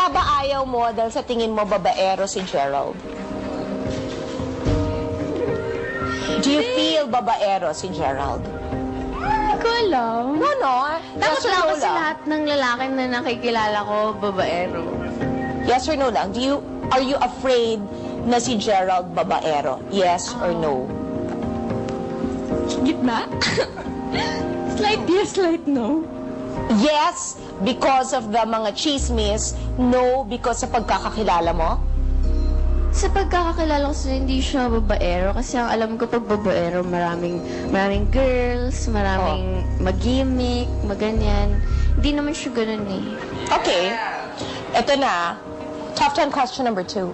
Kaya ba ayaw mo dahil sa tingin mo babaero si Gerald? Do you feel babaero si Gerald? Hindi ko alam. No. Takot Yes or lang no kasi lahat ng lalaki na nakikilala ko, babaero. Yes or no lang? Are you afraid na si Gerald babaero? Yes or no? Gitna? Slight yes, slight no. Yes, because of the mga chismis. No, because sa pagkakakilala mo? Sa pagkakakilala ko siya, hindi siya babaero. Kasi ang alam ko pag babaero, maraming girls, maraming mag-gimmick, maganyan. Hindi naman siya ganun eh. Okay. Ito na. Top 10 question number 2.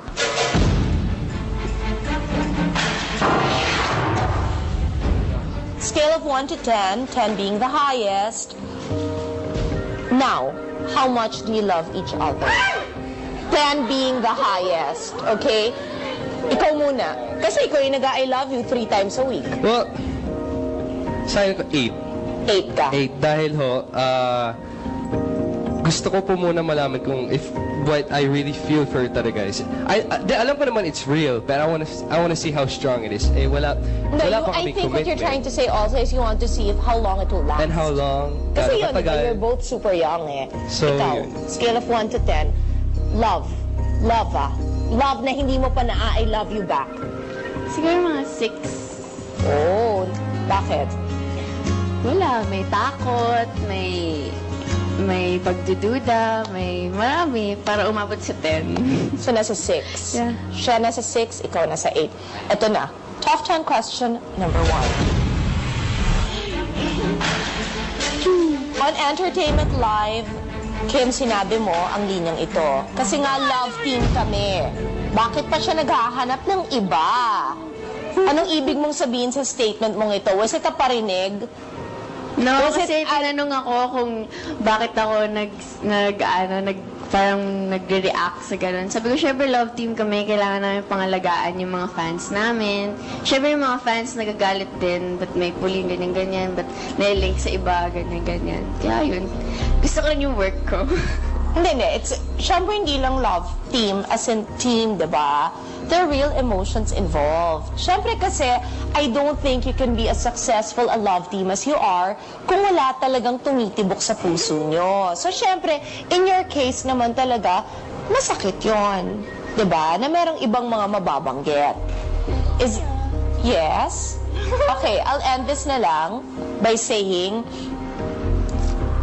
Scale of 1 to 10, 10 being the highest. Now, how much do you love each other? 10 being the highest, okay? Ikaw muna. Kasi ikaw yung nag-I love you 3 times a week. Well, sa akin ko 8. 8 ka. 8 dahil gusto ko po muna malaman kung if what I really feel for her talaga is. Alam ko naman it's real, but I wanna see how strong it is. Wala pa I kaming think what you're commitment. trying to say also is you want to see if how long it will last. And how long? Kasi gaano yun, katagal. you're both super young eh. So, Ikaw, yun. scale of 1 to 10, love na hindi mo pa I love you back. Siguro mga 6. Oh, bakit? Wala, may takot, may pagdududa, may marami para umabot sa 10. So, nasa 6. Yeah. Siya nasa 6, ikaw nasa 8. Ito na. Top 10 question number 1. On Entertainment Live, Kim, sinabi mo ang linyang ito. Kasi nga love team kami. Bakit pa siya naghahanap ng iba? Anong ibig mong sabihin sa statement mong ito? Was it a parinig? No, Was it- kasi tinanong ako kung bakit ako parang nagre-react sa ganun. Sabi ko, syempre love team kami, kailangan namin pangalagaan yung mga fans namin. Syempre yung mga fans nagagalit din, ba't may puling ganyan-ganyan, ba't nai-link sa iba, ganyan-ganyan. Kaya yun, gusto ko rin yung work ko. Hindi. Syempre hindi lang love team as in team, diba? There are real emotions involved. Syempre kasi, I don't think you can be as successful a love team as you are kung wala talagang tumitibok sa puso nyo. So syempre, in your case naman talaga, masakit yon, diba? Na merong ibang mga mababanggit. Yes? Okay, I'll end this na lang by saying,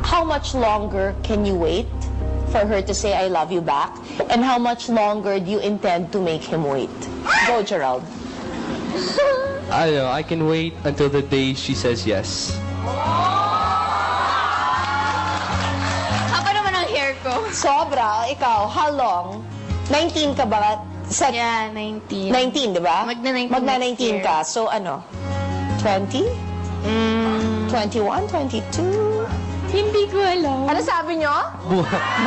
how much longer can you wait for her to say I love you back? And how much longer do you intend to make him wait? Go, Gerald. I don't know, I can wait until the day she says yes. Haba naman ang hair ko. Sobra. Ikaw, how long? 19 ka ba? Yeah, 19. 19, di ba? Magna-19 Magna next 19 year. ka. So, 20? 21, 22? Hindi ko alam. Ano sabi nyo?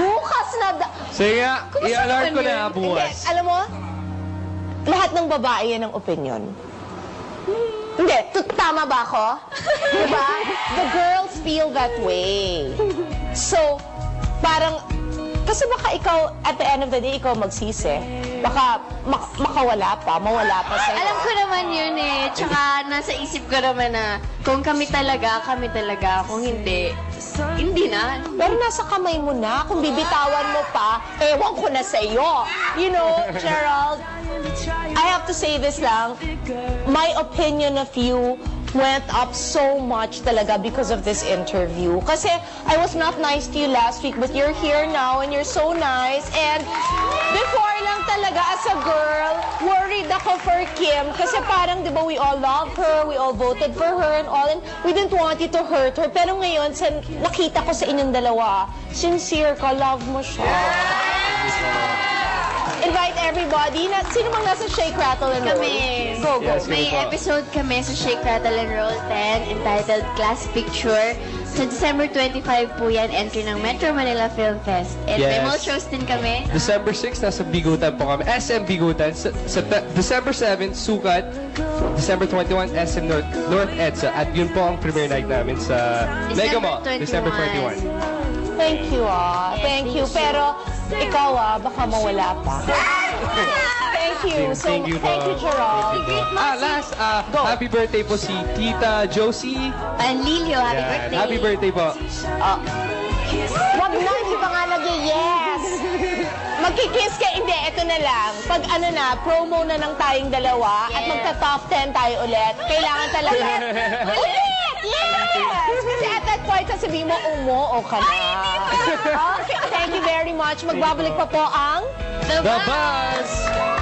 Bukas na. Sige nga, Kumusta i-alert ko naman na yun? bukas. Hindi, alam mo, lahat ng babae yan ang opinion. Hindi, tama ba ako? Diba? The girls feel that way. So, parang, kasi baka ikaw, at the end of the day, ikaw magsisi. Baka mawala pa sa'yo. Alam ko naman yun eh. Tsaka nasa isip ko naman na kung kami talaga. Kung hindi, hindi na. Pero nasa kamay mo na. Kung bibitawan mo pa, ewan ko na sa'yo. You know, Gerald, I have to say this lang. My opinion of you went up so much talaga because of this interview. Kasi I was not nice to you last week, but you're here now and you're so nice. And before lang talaga as a girl, worried ako for Kim. Kasi parang, di ba, we all love her, we all voted for her and all, and we didn't want you to hurt her. Pero ngayon, nakita ko sa inyong dalawa, sincere ka, love mo siya. Invite everybody. Sino mang nasa Shake, Rattle, and Roll? Kami. Go. Yes, May po. episode kami sa Shake, Rattle, and Roll 10 entitled Class Picture. Sa December 25 po yan, entry ng Metro Manila Film Fest. And may Yes. mall shows din kami. December 6, nasa Bigutan po kami. SM Bigutan. December 7, Sukat. December 21, SM North EDSA. At yun po ang premiere night namin sa Mega Mall. December 21. Thank you, Yes, Thank you. thank you. Pero ikaw baka mawala pa. Thank you. So, Thank you po. thank you, Gerald. Last, Go. happy birthday po si Tita Josie. And Lilio, happy Yan. birthday. Happy birthday po. Wag na, hindi pa nga nag-yes. Magkikiss ka, hindi, ito na lang. Pag ano na, promo na ng tayong dalawa at Yes. magta-top 10 tayo ulit. Kailangan talaga. Ulit! Yes! Kasi at that point, sasabihin mo, umuo ka na. Okay, thank you very much. Magbabalik pa po ang The Buzz!